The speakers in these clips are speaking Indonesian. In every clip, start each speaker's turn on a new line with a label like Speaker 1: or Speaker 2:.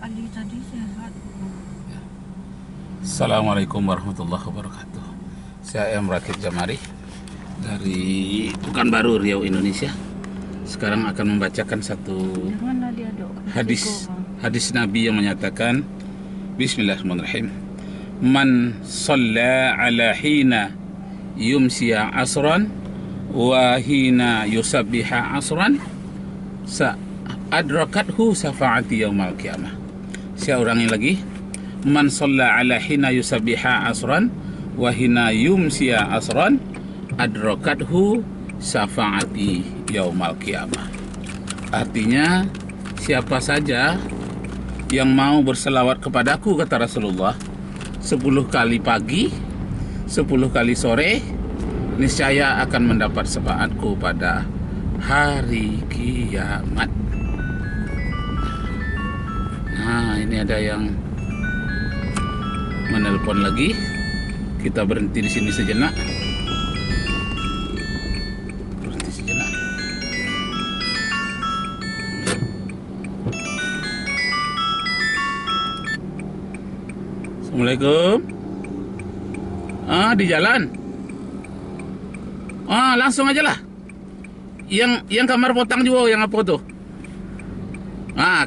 Speaker 1: Ali tadi sehat.
Speaker 2: Assalamualaikum warahmatullahi wabarakatuh. Saya M. Rakib Jamari dari Pekanbaru, Riau, Indonesia. Sekarang akan membacakan satu
Speaker 1: Jangan dia dok.
Speaker 2: hadis Nabi yang menyatakan, Bismillahirrahmanirrahim. Man shalla ala hina yumsiya asran wa hina yusabbiha asran adrakathu syafaati yaumal qiyamah. Saya ulangi lagi. Man shalla ala hina yusabbiha asran wa hina yumsiya asran adrakathu syafaati yaumal qiyamah. Artinya, siapa saja yang mau berselawat kepadaku, kata Rasulullah, 10 kali pagi, 10 kali sore, niscaya akan mendapat syafaatku pada hari kiamat. Nah, ini ada yang menelpon lagi. Kita berhenti di sini sejenak. Berhenti sejenak. Assalamualaikum. Di jalan. Langsung aja lah. Yang kamar potang juga yang apa tuh?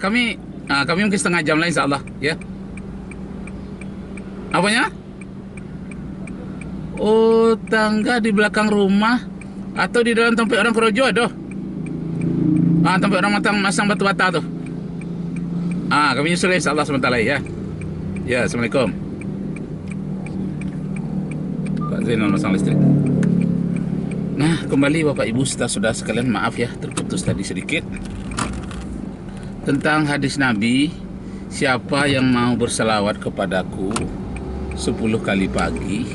Speaker 2: Kami mungkin setengah jam lah, insya Allah, ya. Apanya? Oh, tangga di belakang rumah atau di dalam tempat orang kerojo ada? Tempat orang masang batu bata tuh. Kami nyusul, insya Allah, sebentar lagi, ya. Ya, Assalamualaikum. Pak Zainal masang listrik. Nah, kembali Bapak Ibu saudara sekalian, maaf ya terputus tadi sedikit. Tentang hadis Nabi, siapa yang mau berselawat kepadaku 10 kali pagi,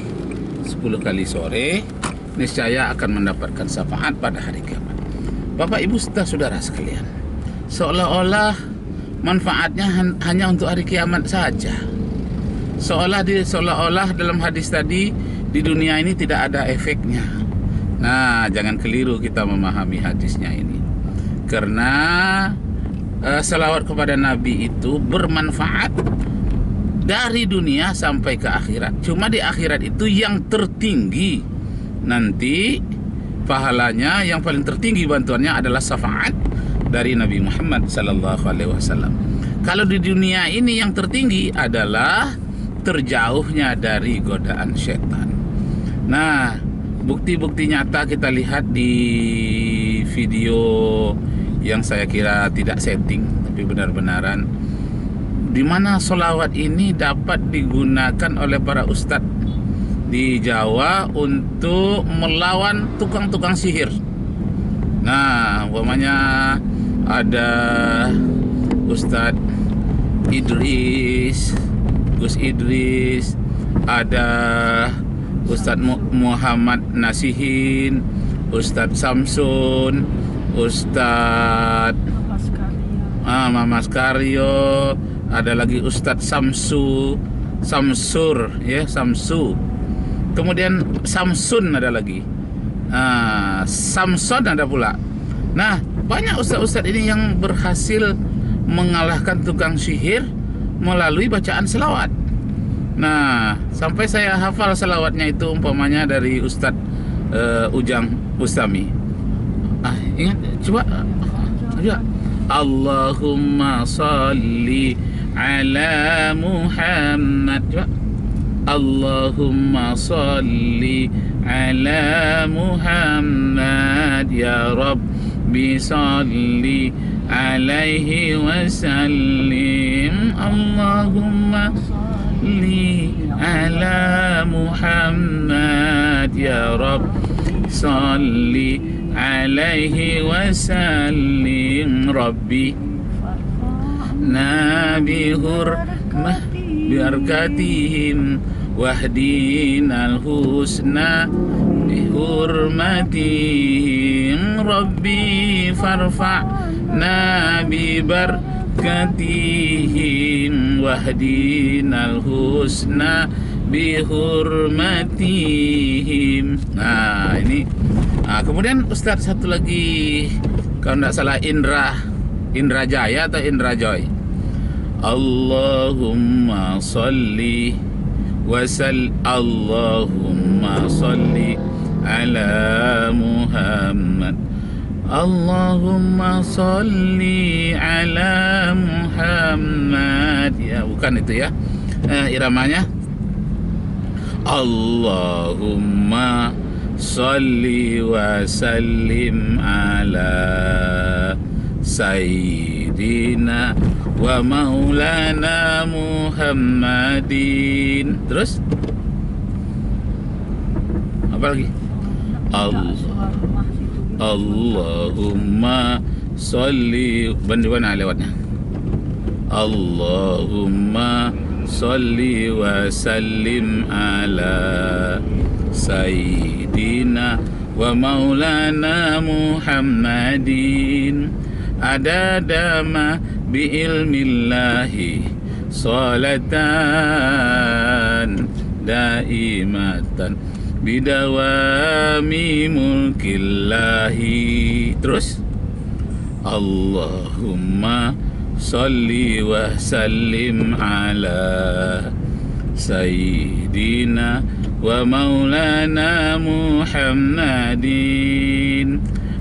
Speaker 2: 10 kali sore, niscaya akan mendapatkan syafaat pada hari kiamat. Bapak Ibu saudara sekalian, seolah-olah manfaatnya hanya untuk hari kiamat saja. Seolah-olah dalam hadis tadi di dunia ini tidak ada efeknya. Nah, jangan keliru kita memahami hadisnya ini. Karena selawat kepada Nabi itu bermanfaat dari dunia sampai ke akhirat. Cuma di akhirat itu yang tertinggi nanti pahalanya, yang paling tertinggi bantuannya adalah syafaat dari Nabi Muhammad SAW. Kalau di dunia ini yang tertinggi adalah terjauhnya dari godaan setan. Nah, bukti-bukti nyata kita lihat di video yang saya kira tidak setting, tapi benar-benaran, di mana sholawat ini dapat digunakan oleh para ustadz di Jawa untuk melawan tukang-tukang sihir. Nah, umpamanya ada Ustadz Idris, Gus Idris, ada Ustadz Muhammad Nasihin, Ustadz Samsun, Ustadz Mamas Karyo, ada lagi Ustadz Samsur, ya, Samsu. Kemudian Samsun ada lagi. Samson ada pula. Nah, banyak ustadz-ustadz ini yang berhasil mengalahkan tukang sihir melalui bacaan selawat. Nah, sampai saya hafal selawatnya itu umpamanya dari Ustadz Ujang Bustami. Ingat, coba. Allahumma salli ala Muhammad. Coba. Allahumma salli ala Muhammad ya Rabbi salli alaihi wasallim. Allahumma salli ala Muhammad ya Rabbi salli alaihi wasallim. Rabbi nabi hurmah biarkatihim wahdinal husna bihurmatihim. Rabbi farfa'na bibarkatihim wahdinal husna bihurmatihim. Nah, ini. Kemudian Ustadz satu lagi, kalau tidak salah Indra Jaya atau Indra Joy. Allahumma salli Allahumma salli ala Muhammad. Allahumma salli ala Muhammad. Ya, bukan itu ya. Iramanya Allahumma salli wa sallim ala Sayyidina wa maulana Muhammadin. Terus apa lagi? Allahumma salli, mana lewatnya? Allahumma salli wa sallim ala Sayyidina wa maulana Muhammadin adada ma bi ilmillahi salatan daimatan bidawami mulkillahi. Terus Allahumma salli wa sallim ala Sayyidina wa maulana Muhammadin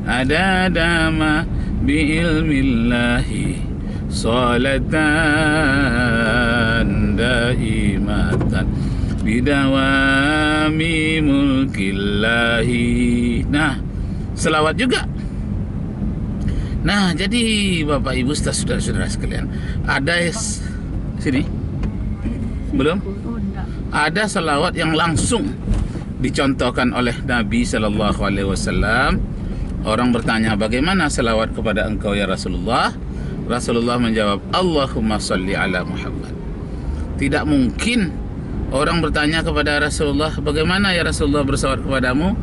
Speaker 2: adada ma bi ilmillahi salatan daimatan bidawami mulkillahi. Nah, selawat juga. Nah, jadi Bapak Ibu saudara-saudara sekalian, ada sini belum? Ada selawat yang langsung dicontohkan oleh Nabi Sallallahu Alaihi Wasallam. Orang bertanya, bagaimana selawat kepada engkau ya Rasulullah? Rasulullah menjawab, Allahumma salli ala Muhammad. Tidak mungkin orang bertanya kepada Rasulullah, bagaimana ya Rasulullah berselawat kepadamu?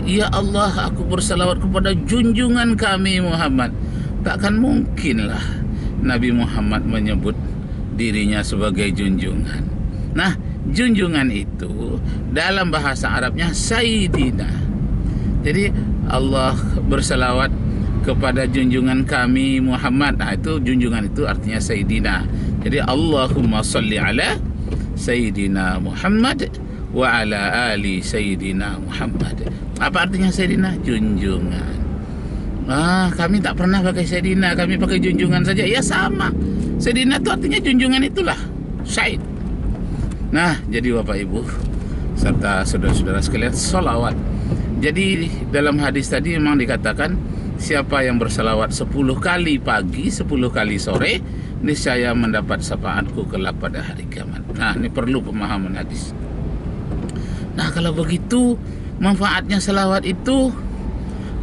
Speaker 2: Ya Allah, aku berselawat kepada junjungan kami Muhammad. Takkan mungkinlah Nabi Muhammad menyebut dirinya sebagai junjungan. Nah, junjungan itu dalam bahasa Arabnya Sayyidina. Jadi Allah berselawat kepada junjungan kami Muhammad. Nah, itu junjungan itu artinya Sayyidina. Jadi Allahumma salli ala Sayyidina Muhammad wa ala ali Sayyidina Muhammad. Apa artinya Sayyidina? Junjungan. Kami tak pernah pakai Sayyidina, kami pakai junjungan saja. Ya sama. Sayyidina itu artinya junjungan itulah, Sayyid. Nah, jadi Bapak Ibu serta saudara-saudara sekalian, salawat. Jadi dalam hadis tadi memang dikatakan, siapa yang bersalawat 10 kali pagi, 10 kali sore, niscaya mendapat syafaatku kelak pada hari kiamat. Nah, ini perlu pemahaman hadis. Nah, kalau begitu manfaatnya salawat itu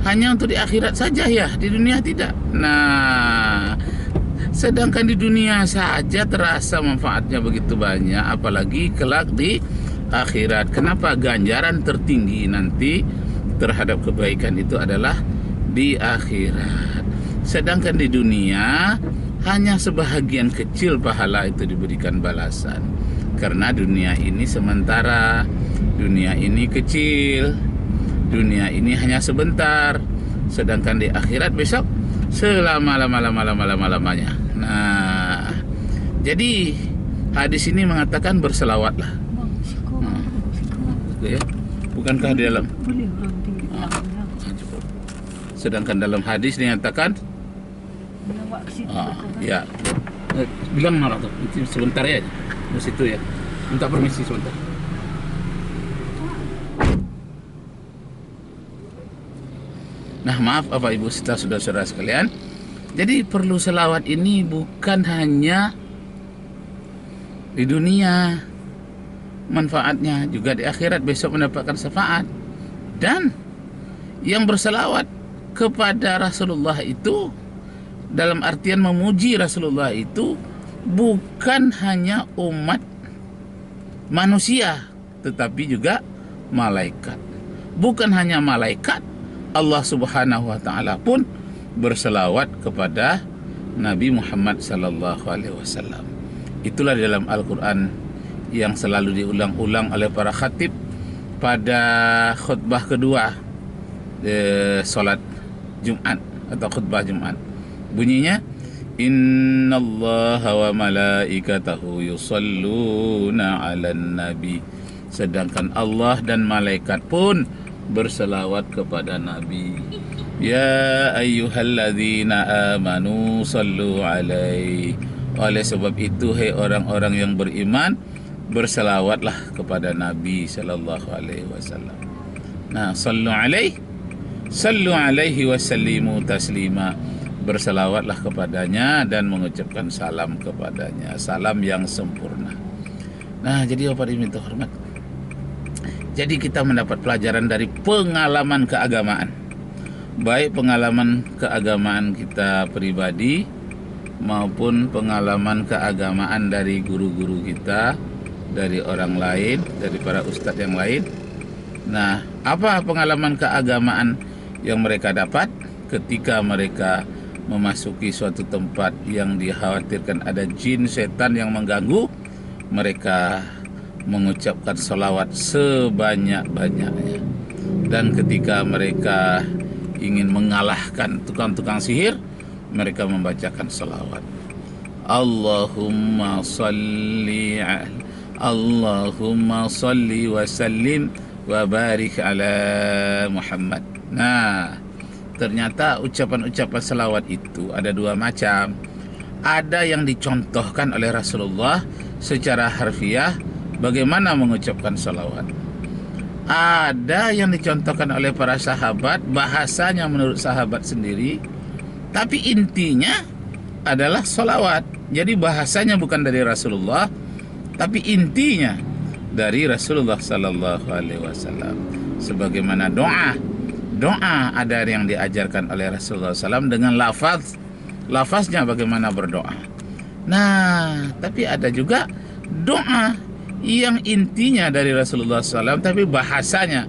Speaker 2: hanya untuk di akhirat saja ya, di dunia tidak. Nah, sedangkan di dunia saja terasa manfaatnya begitu banyak, apalagi kelak di akhirat. Kenapa? Ganjaran tertinggi nanti terhadap kebaikan itu adalah di akhirat. Sedangkan di dunia hanya sebahagian kecil pahala itu diberikan balasan. Karena dunia ini sementara, dunia ini kecil, dunia ini hanya sebentar. Sedangkan di akhirat besok selama-lamanya. Nah, jadi hadis ini mengatakan berselawatlah. Ya, bukankah di dalam? Sedangkan dalam hadis dinyatakan, ya, bilang orang tuh sebentar ya, di situ ya, minta permisi sebentar. Nah, maaf Bapak Ibu saudara-saudara sekalian. Jadi perlu selawat ini bukan hanya di dunia manfaatnya, juga di akhirat besok mendapatkan syafaat. Dan yang berselawat kepada Rasulullah itu dalam artian memuji Rasulullah itu bukan hanya umat manusia, tetapi juga malaikat. Bukan hanya malaikat, Allah Subhanahu wa taala pun berselawat kepada Nabi Muhammad sallallahu alaihi wasallam. Itulah di dalam Al-Qur'an yang selalu diulang-ulang oleh para khatib pada khutbah kedua salat Jumat atau khutbah Jumat. Bunyinya, Innallaha wa malaikatahu yusalluna 'alan nabi. Sedangkan Allah dan malaikat pun berselawat kepada Nabi. Ya ayyuhalladzina amanu sallu alaihi. Oleh sebab itu, hai orang-orang yang beriman, berselawatlah kepada Nabi sallallahu alaihi wasallam. Nah, sallu alaihi wasallimu taslima. Berselawatlah kepadanya dan mengucapkan salam kepadanya, salam yang sempurna. Nah, jadi Bapak Ibu terhormat, jadi kita mendapat pelajaran dari pengalaman keagamaan, baik pengalaman keagamaan kita pribadi maupun pengalaman keagamaan dari guru-guru kita, dari orang lain, dari para ustadz yang lain. Nah, apa pengalaman keagamaan yang mereka dapat ketika mereka memasuki suatu tempat yang dikhawatirkan ada jin setan yang mengganggu? Mereka mengucapkan salawat sebanyak-banyaknya. Dan ketika mereka ingin mengalahkan tukang-tukang sihir, mereka membacakan salawat. Allahumma salli wa sallim wa barik ala Muhammad. Nah, ternyata ucapan-ucapan salawat itu ada dua macam. Ada yang dicontohkan oleh Rasulullah secara harfiah bagaimana mengucapkan salawat. Ada yang dicontohkan oleh para sahabat, bahasanya menurut sahabat sendiri, tapi intinya adalah salawat. Jadi bahasanya bukan dari Rasulullah, tapi intinya dari Rasulullah sallallahu alaihi wasallam. Sebagaimana doa ada yang diajarkan oleh Rasulullah SAW dengan lafaznya bagaimana berdoa. Nah, tapi ada juga doa yang intinya dari Rasulullah SAW, tapi bahasanya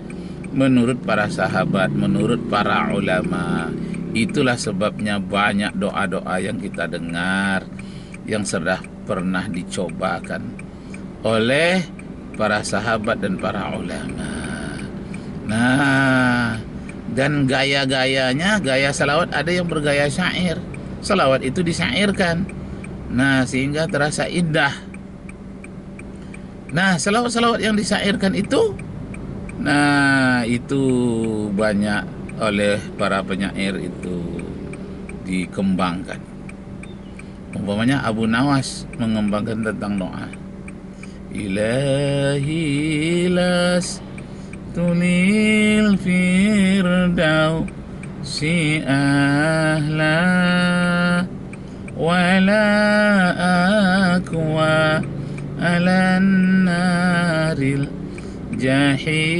Speaker 2: menurut para sahabat, menurut para ulama. Itulah sebabnya banyak doa-doa yang kita dengar yang sudah pernah dicobakan oleh para sahabat dan para ulama. Nah, dan gaya-gayanya, gaya salawat ada yang bergaya syair. Salawat itu disyairkan. Nah, sehingga terasa indah. Nah, salawat-salawat yang disyairkan itu, nah, itu banyak oleh para penyair itu dikembangkan. Umpamanya Abu Nawas mengembangkan tentang doa. Ilahi las tulil firdausi ahla wala akwa alan naril jahimi.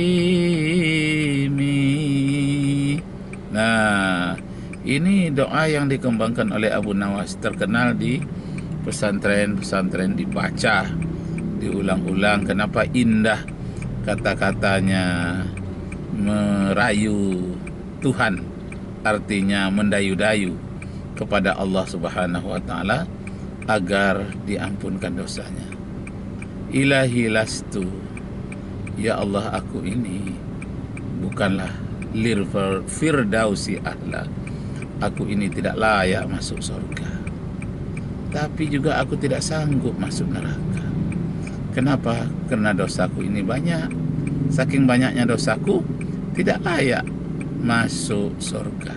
Speaker 2: Nah, ini doa yang dikembangkan oleh Abu Nawas, terkenal di pesantren-pesantren, dibaca, diulang-ulang. Kenapa indah kata-katanya, merayu Tuhan, artinya mendayu-dayu kepada Allah Subhanahu wa taala agar diampunkan dosanya. Ilahi lastu, ya Allah, aku ini bukanlah firdausi ahla, aku ini tidak layak masuk surga, tapi juga aku tidak sanggup masuk neraka. Kenapa? Karena dosaku ini banyak. Saking banyaknya dosaku, tidak layak masuk surga.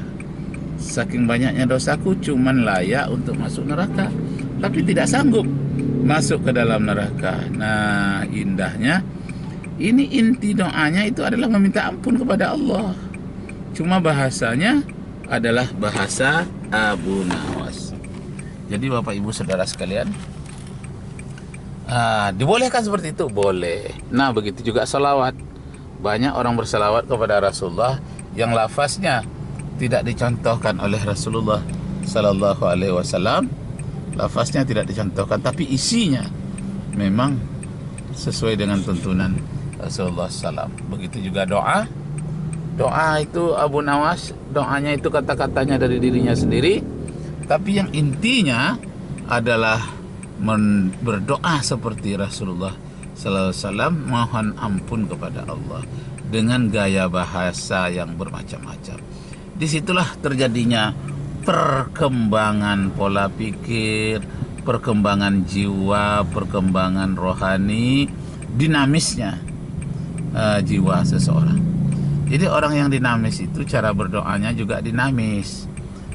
Speaker 2: Saking banyaknya dosaku, cuman layak untuk masuk neraka, tapi tidak sanggup masuk ke dalam neraka. Nah, indahnya ini, inti doanya itu adalah meminta ampun kepada Allah. Cuma bahasanya adalah bahasa Abu Nawas. Jadi Bapak Ibu Saudara sekalian, dibolehkan seperti itu? Boleh. Nah, begitu juga salawat. Banyak orang bersalawat kepada Rasulullah yang lafaznya tidak dicontohkan oleh Rasulullah Sallallahu Alaihi Wasallam. Lafaznya tidak dicontohkan, tapi isinya memang sesuai dengan tuntunan Rasulullah SAW. Begitu juga doa. Doa itu Abu Nawas, doanya itu kata-katanya dari dirinya sendiri, tapi yang intinya adalah berdoa seperti Rasulullah Sallallahu Alaihi Wasallam, mohon ampun kepada Allah dengan gaya bahasa yang bermacam-macam. Disitulah terjadinya perkembangan pola pikir, perkembangan jiwa, perkembangan rohani, dinamisnya jiwa seseorang. Jadi orang yang dinamis itu cara berdoanya juga dinamis.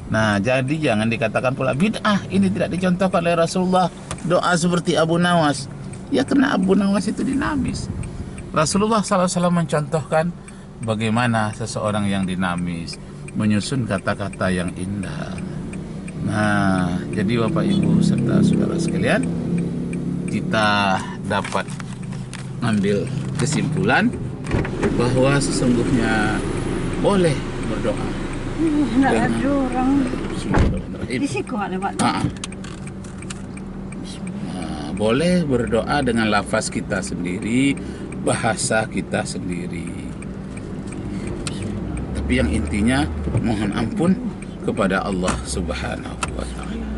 Speaker 2: Nah, jadi jangan dikatakan pula bid'ah, ini tidak dicontohkan oleh Rasulullah doa seperti Abu Nawas. Ya, karena Abu Nawas itu dinamis. Rasulullah SAW mencontohkan bagaimana seseorang yang dinamis menyusun kata-kata yang indah. Nah, jadi Bapak Ibu serta saudara sekalian, kita dapat ambil kesimpulan bahwa sesungguhnya boleh berdoa.
Speaker 1: Nak ada orang di sini kok lewat.
Speaker 2: Boleh berdoa dengan lafaz kita sendiri, bahasa kita sendiri. Tapi yang intinya mohon ampun kepada Allah Subhanahu wa taala.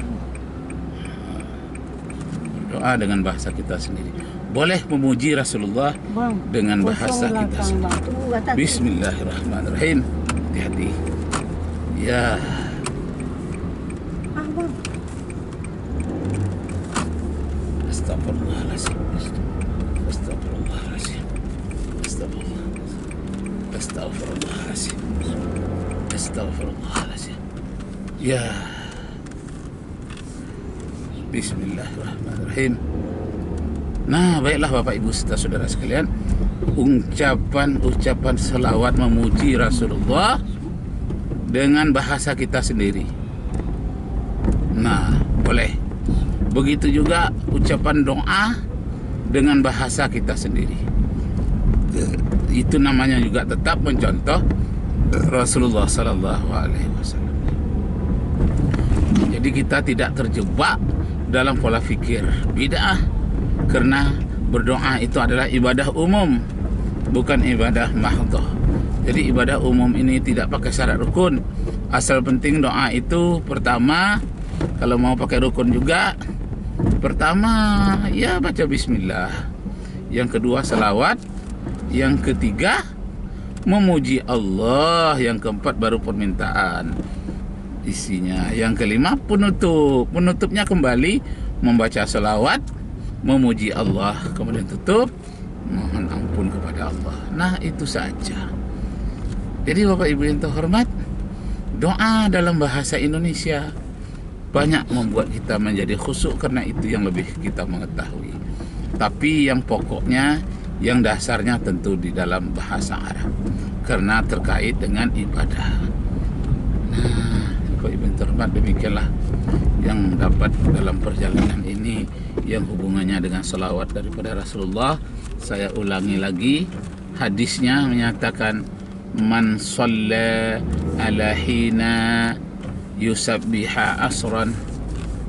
Speaker 2: Berdoa dengan bahasa kita sendiri. Boleh memuji Rasulullah dengan bahasa kita sendiri. Bismillahirrahmanirrahim. Hati-hati. Ya. Astagfirullahaladzim. Astagfirullahaladzim. Astagfirullahaladzim. Astagfirullahaladzim. Ya. Bismillahirrahmanirrahim. Nah, baiklah Bapak Ibu serta saudara sekalian, ucapan selawat memuji Rasulullah dengan bahasa kita sendiri. Nah, boleh. Begitu juga ucapan doa dengan bahasa kita sendiri. Itu namanya juga tetap mencontoh Rasulullah Sallallahu Alaihi Wasallam. Jadi kita tidak terjebak dalam pola fikir bid'ah, karena berdoa itu adalah ibadah umum, bukan ibadah mahdhah. Jadi ibadah umum ini tidak pakai syarat rukun. Asal penting doa itu pertama, kalau mau pakai rukun juga, pertama ya baca bismillah, yang kedua salawat, yang ketiga memuji Allah, yang keempat baru permintaan isinya, yang kelima penutupnya kembali membaca salawat, memuji Allah, kemudian tutup mohon ampun kepada Allah. Nah, itu saja. Jadi Bapak Ibu yang terhormat, doa dalam bahasa Indonesia banyak membuat kita menjadi khusyuk, karena itu yang lebih kita mengetahui. Tapi yang pokoknya, yang dasarnya tentu di dalam bahasa Arab, karena terkait dengan ibadah. Nah, Bapak Ibu yang terhormat, demikianlah yang dapat dalam perjalanan ini yang hubungannya dengan salawat daripada Rasulullah. Saya ulangi lagi, hadisnya menyatakan man shalla ala hina yusabbiha asran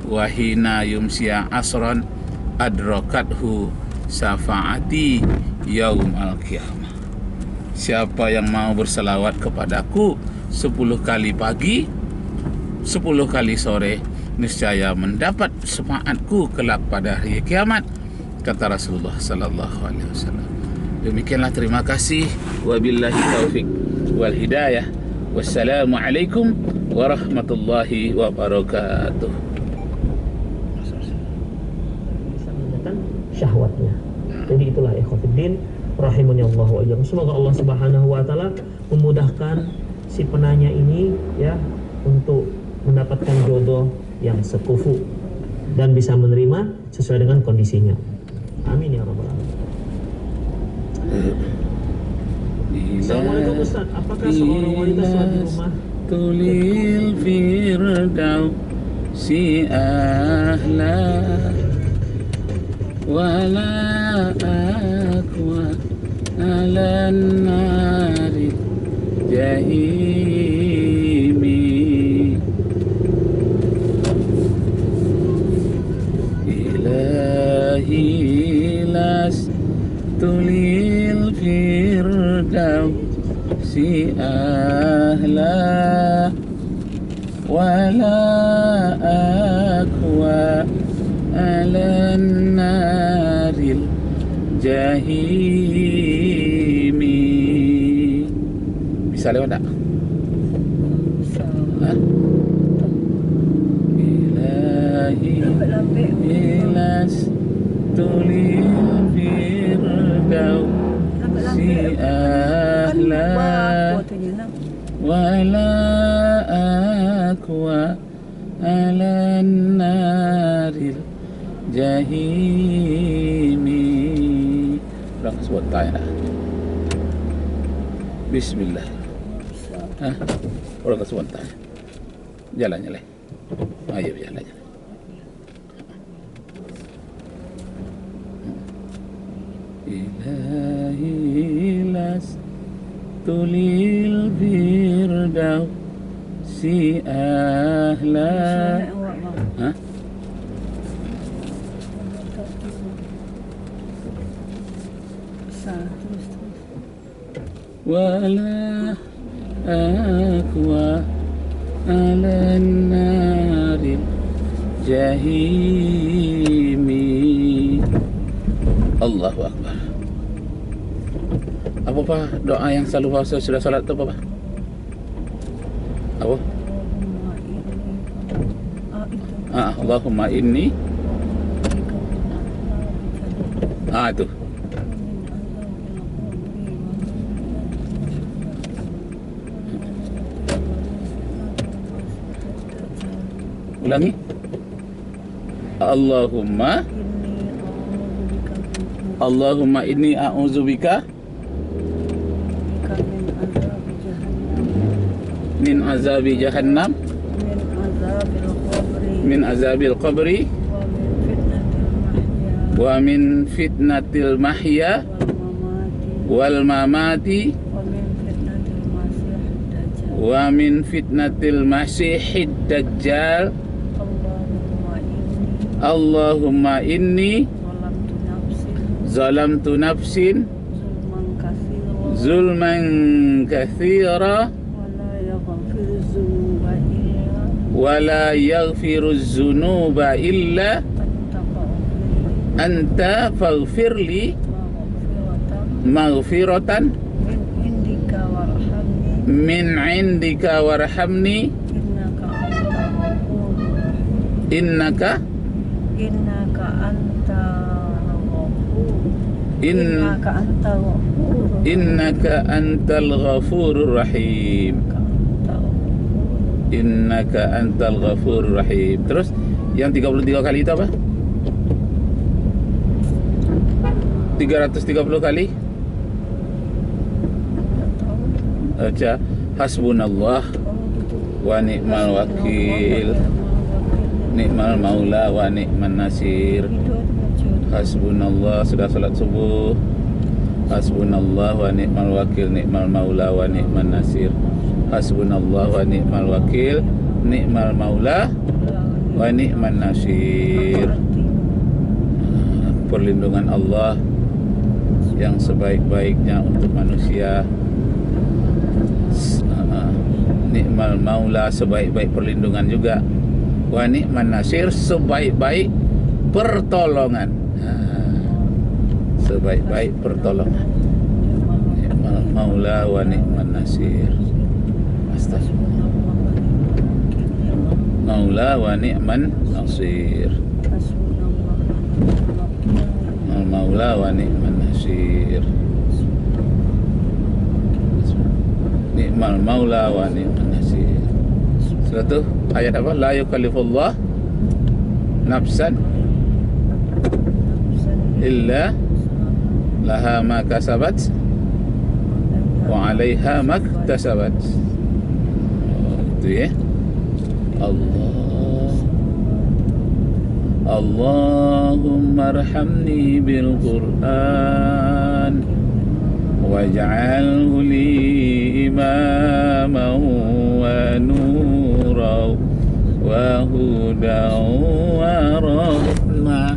Speaker 2: wa hina yumsiya asran adrakathu syafaati yaumal qiyamah. Siapa yang mau berselawat kepadaku 10 kali pagi, 10 kali sore, niscaya mendapat syafaatku kelak pada hari kiamat, kata Rasulullah sallallahu alaihi wasallam. Demikianlah, terima kasih. Wabillahi taufik wal hidayah. Wassalamualaikum warahmatullahi wabarakatuh.
Speaker 3: Syahwatnya. Jadi itulah ikhwatiddin rahimani Allah wa iyyakum. Semoga Allah Subhanahu wa taala memudahkan si penanya ini ya untuk mendapatkan jodoh yang sekufu dan bisa menerima sesuai dengan kondisinya. Amin ya rabbal alamin. Assalamualaikum Ustaz, apakah seorang wanita sholat di rumah
Speaker 2: tulil firdausi ahla wala akwa ala nari jahimi ilahi las tulil firdausi ahla wala akwa ala naril jahimi. Bisa lewat tak? Bisa. ilas tulil firdausi ahla wala akwa ala naril jahimi. Orang sebut tanya. Bismillah. Hah? Orang sebut tanya. Jalan. Ayo jalan. Ilahi las tulil firdausi ahla. Hah? Wala akwa ala naril jahimi. Allahu Akbar. Apa Pak doa yang selalu bahasa sudah salat itu apa Pak? Apa? Allahumma inni. Itu. Ulangi. Allahumma inni a'udzubika min azabi jahannam min azabil qabri wa min fitnatil mahya wal mamati wa min fitnatil masihid dajjal. Allahumma inni zalamtu nafsin zulman kathira wa la yaghfiru zunuba illa anta faghfirli maghfiratan min indika warhamni innaka antal ghafurur rahim. Innaka antal ghafurur rahim. Terus yang 33 kali itu apa? 330 kali. Baca hasbunallah wa ni'mal wakil, ni'mal maula wa ni'man nasir. Hasbunallah sudah salat subuh. Hasbunallah wa ni'mal wakil, ni'mal maula wa ni'man nasir. Hasbunallah wa ni'mal wakil, ni'mal maula wa ni'man nasir. Perlindungan Allah yang sebaik-baiknya untuk manusia. Ni'mal maula sebaik-baik perlindungan juga. Wa ni'man nasir sebaik-baik pertolongan. Sebaik-baik pertolongan. Ni'mal maula wa ni'man nasir. Astagfirullah. Maula wa ni'man nasir. Maula wa ni'man nasir. Ni'mal maula wa ni'man nasir. Sudah tu ayat apa? La yukallifullah nafsan illa laha ma kasabat wa 'alaiha maktasabat. Itu ya. Allahumma arhamni bil Qur'an waj'alhu li imaman wa nuran wa hudan wa rahmah.